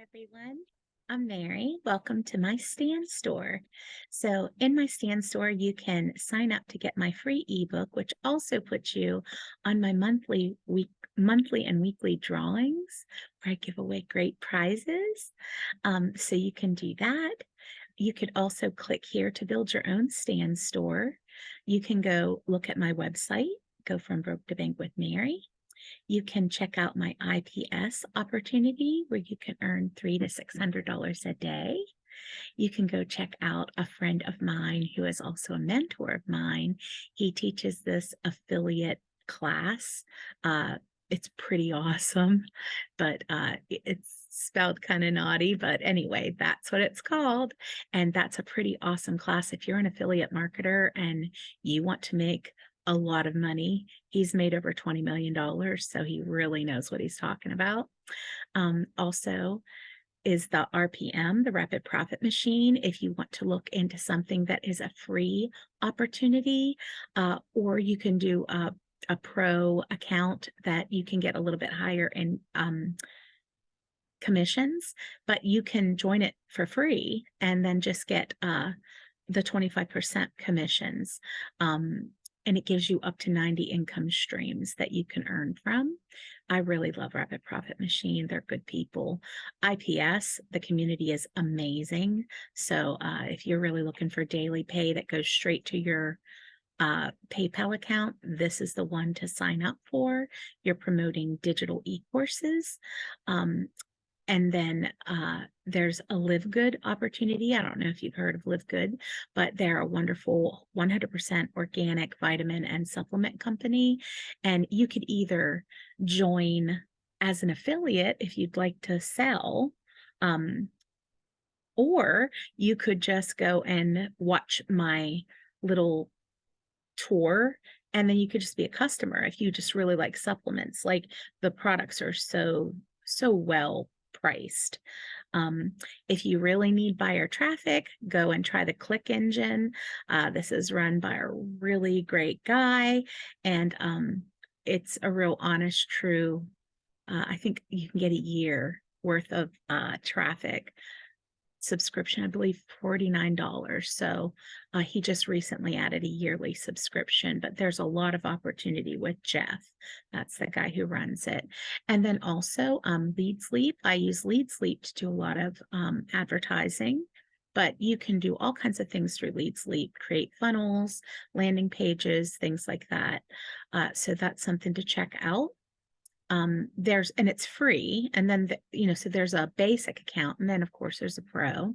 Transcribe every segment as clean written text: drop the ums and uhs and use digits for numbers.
Everyone. I'm Mary. Welcome to my Stand Store. So, in my Stand Store, you can sign up to get my free ebook, which also puts you on my monthly and weekly drawings, where I give away great prizes. So you can do that. You could also click here to build your own Stand Store. You can go look at my website, Go From Broke to Bank with Mary. You can check out my IPS opportunity where you can earn $300 to $600 a day. You can go check out a friend of mine who is also a mentor of mine. He teaches this affiliate class. It's pretty awesome, but it's spelled kind of naughty. But anyway, that's what it's called. And that's a pretty awesome class. If you're an affiliate marketer and you want to make a lot of money, he's made over $20 million. So he really knows what he's talking about. Also, is the RPM, the Rapid Profit Machine, if you want to look into something that is a free opportunity, or you can do a pro account that you can get a little bit higher in commissions, but you can join it for free and then just get the 25% commissions. And it gives you up to 90 income streams that you can earn from. I really love Rapid Profit Machine. They're good people. IPS, the community is amazing. So if you're really looking for daily pay that goes straight to your PayPal account, this is the one to sign up for. You're promoting digital e-courses. And then there's a Live Good opportunity. I don't know if you've heard of Live Good, but they're a wonderful 100% organic vitamin and supplement company. And you could either join as an affiliate if you'd like to sell, or you could just go and watch my little tour, and then you could just be a customer if you just really like supplements. Like, the products are so well priced. If you really need buyer traffic, go and try the Click Engine. This is run by a really great guy, and it's a real honest, true, I think you can get a year worth of traffic subscription, I believe $49. So he just recently added a yearly subscription, but there's a lot of opportunity with Jeff. That's the guy who runs it. And then also Lead Sleep. I use Lead Sleep to do a lot of advertising, but you can do all kinds of things through Lead Sleep, create funnels, landing pages, things like that. So that's something to check out. And it's free. And then, so there's a basic account, and then of course there's a pro.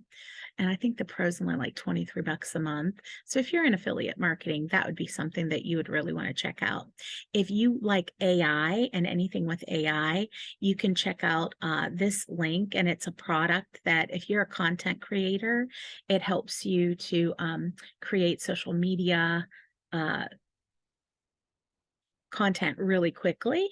And I think the pro's only like $23 a month. So if you're in affiliate marketing, that would be something that you would really want to check out. If you like AI and anything with AI, you can check out this link. And it's a product that if you're a content creator, it helps you to create social media content really quickly.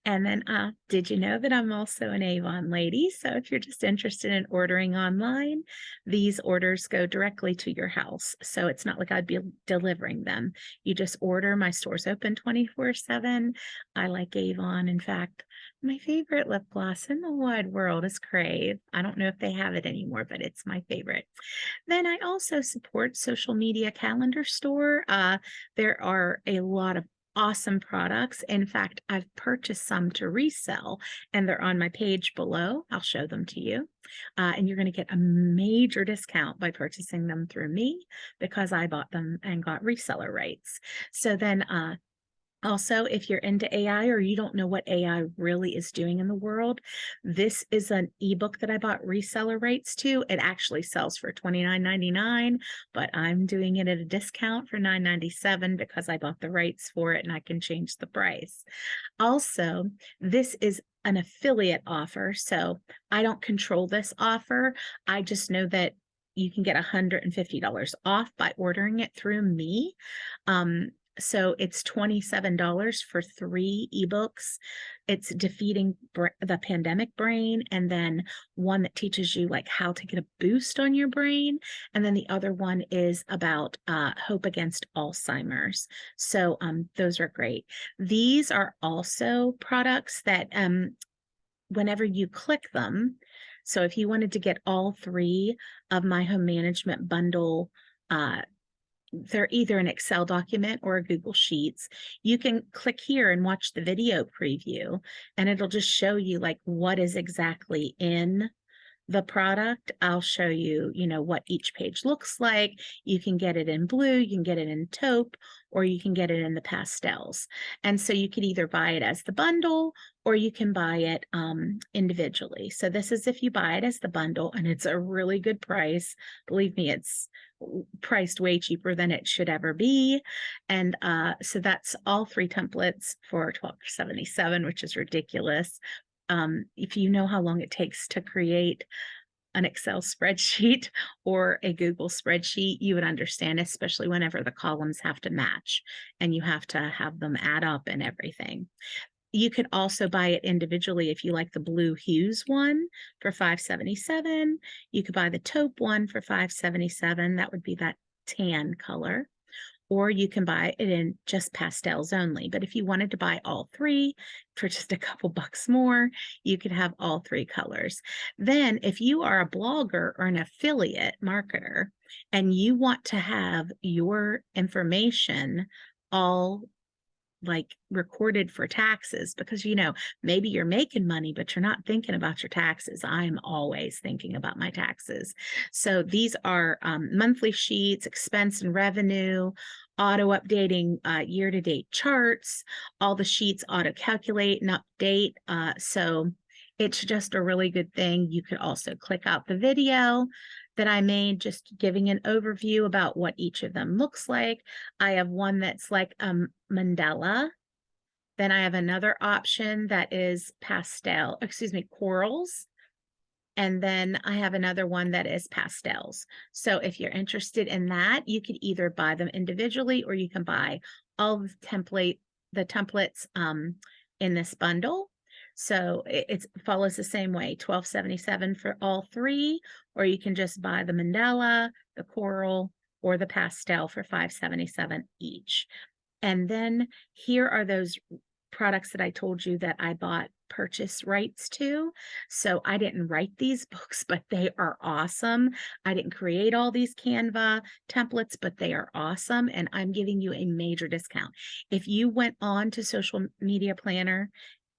And then, did you know that I'm also an Avon lady? So if you're just interested in ordering online, these orders go directly to your house. So it's not like I'd be delivering them. You just order. My store's open 24/7. I like Avon. In fact, my favorite lip gloss in the wide world is Crave. I don't know if they have it anymore, but it's my favorite. Then I also support Social Media Calendar Store. There are a lot of awesome products. In fact, I've purchased some to resell, and they're on my page below. I'll show them to you. And you're going to get a major discount by purchasing them through me because I bought them and got reseller rates. So then also, if you're into AI or you don't know what AI really is doing in the world, this is an ebook that I bought reseller rates to. It actually sells for $29.99, but I'm doing it at a discount for $9.97 because I bought the rights for it and I can change the price. Also, this is an affiliate offer, so I don't control this offer. I just know that you can get $150 off by ordering it through me. So it's $27 for 3 ebooks. It's Defeating the Pandemic Brain, and then one that teaches you like how to get a boost on your brain. And then the other one is about Hope Against Alzheimer's. So those are great. These are also products that whenever you click them, so if you wanted to get all 3 of my home management bundle, uh, they're either an Excel document or a Google Sheets. You can click here and watch the video preview, and it'll just show you like what is exactly in the product. I'll show you, what each page looks like. You can get it in blue, you can get it in taupe, or you can get it in the pastels. And so you could either buy it as the bundle or you can buy it individually. So this is if you buy it as the bundle, and it's a really good price. Believe me, it's priced way cheaper than it should ever be. And so that's all 3 templates for $12.77, which is ridiculous. If you know how long it takes to create an Excel spreadsheet or a Google spreadsheet, you would understand, especially whenever the columns have to match and you have to have them add up and everything. You could also buy it individually if you like the blue hues one for $5.77. You could buy the taupe one for $5.77. That would be that tan color. Or you can buy it in just pastels only. But if you wanted to buy all 3 for just a couple bucks more, you could have all 3 colors. Then if you are a blogger or an affiliate marketer and you want to have your information all like recorded for taxes, because maybe you're making money but you're not thinking about your taxes. I'm always thinking about my taxes. So these are monthly sheets, expense and revenue, auto updating year-to-date charts. All the sheets auto calculate and update, so it's just a really good thing. You could also click out the video that I made, just giving an overview about what each of them looks like. I have one that's like a mandala. Then I have another option that is corals. And then I have another one that is pastels. So if you're interested in that, you could either buy them individually or you can buy all the templates in this bundle. So it follows the same way, $12.77 for all 3, or you can just buy the mandala, the coral, or the pastel for $5.77 each. And then here are those products that I told you that I bought purchase rights to. So I didn't write these books, but they are awesome. I didn't create all these Canva templates, but they are awesome. And I'm giving you a major discount. If you went on to Social Media Planner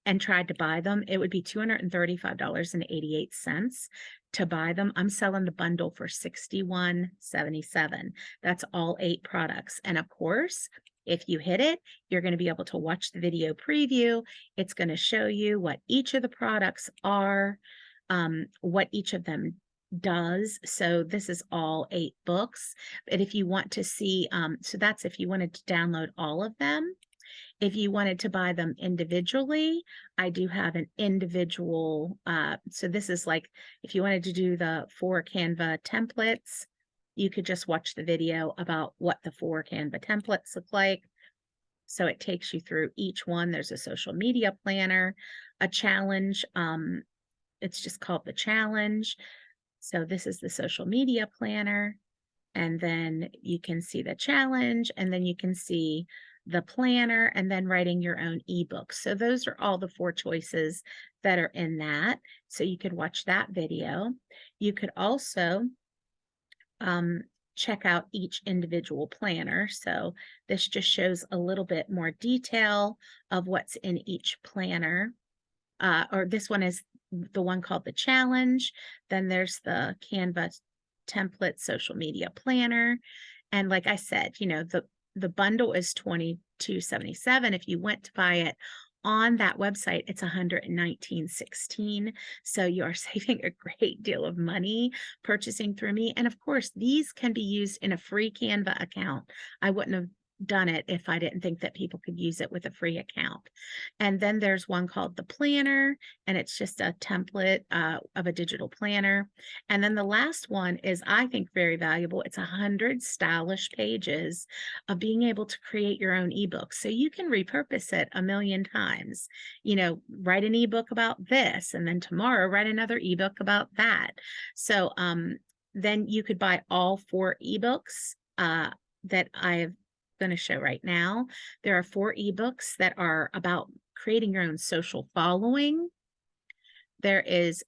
and tried to buy them, it would be $235.88 to buy them. I'm selling the bundle for $61.77. That's all 8 products. And of course, if you hit it, you're going to be able to watch the video preview. It's going to show you what each of the products are, what each of them does. So this is all 8 books. But if you want to see, so that's if you wanted to download all of them. If you wanted to buy them individually, I do have an individual. So this is like, if you wanted to do the 4 Canva templates, you could just watch the video about what the 4 Canva templates look like. So it takes you through each one. There's a social media planner, a challenge. It's just called the challenge. So this is the social media planner. And then you can see the challenge, and then you can see the planner, and then writing your own ebook. So those are all the 4 choices that are in that. So you could watch that video. You could also check out each individual planner. So this just shows a little bit more detail of what's in each planner. Or this one is the one called the challenge. Then there's the Canva template social media planner. And like I said, the bundle is $22.77. If you went to buy it on that website, it's $119.16. So you are saving a great deal of money purchasing through me. And of course, these can be used in a free Canva account. I wouldn't have done it if I didn't think that people could use it with a free account. And then there's one called the planner, and it's just a template of a digital planner. And then the last one is, I think, very valuable. It's 100 stylish pages of being able to create your own ebook. So you can repurpose it a million times. Write an ebook about this, and then tomorrow write another ebook about that. So then you could buy all 4 ebooks that I've going to show right now. There are 4 ebooks that are about creating your own social following. there is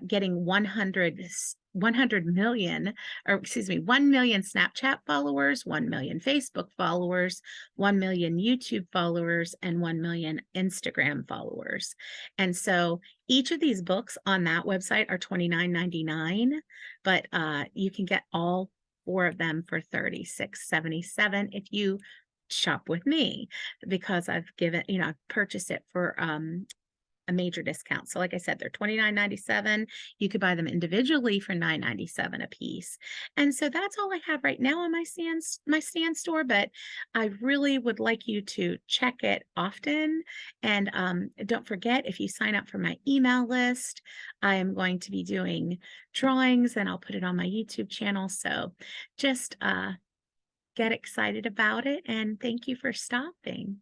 getting 100 million, or excuse me, 1 million Snapchat followers, 1 million Facebook followers, 1 million YouTube followers, and 1 million Instagram followers. And so each of these books on that website are $29.99, but you can get all 4 of them for $36.77 if you shop with me, because I've given, I've purchased it for a major discount. So like I said, they're $29.97. You could buy them individually for $9.97 a piece. And so that's all I have right now on my stand store, but I really would like you to check it often. And don't forget, if you sign up for my email list, I am going to be doing drawings and I'll put it on my YouTube channel. So just get excited about it, and thank you for stopping.